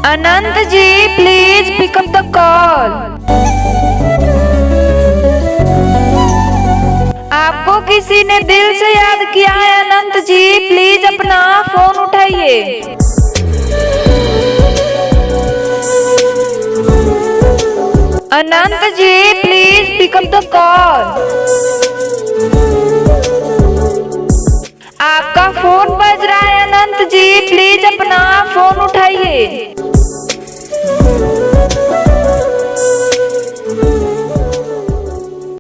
Anant ji please pick up the call. आपको किसी ने दिल से याद किया है अनंत जी, प्लीज अपना फोन उठाइए। Anant ji please pick up the call. आपका फोन बज रहा है अनंत जी, प्लीज अपना फोन उठाइए।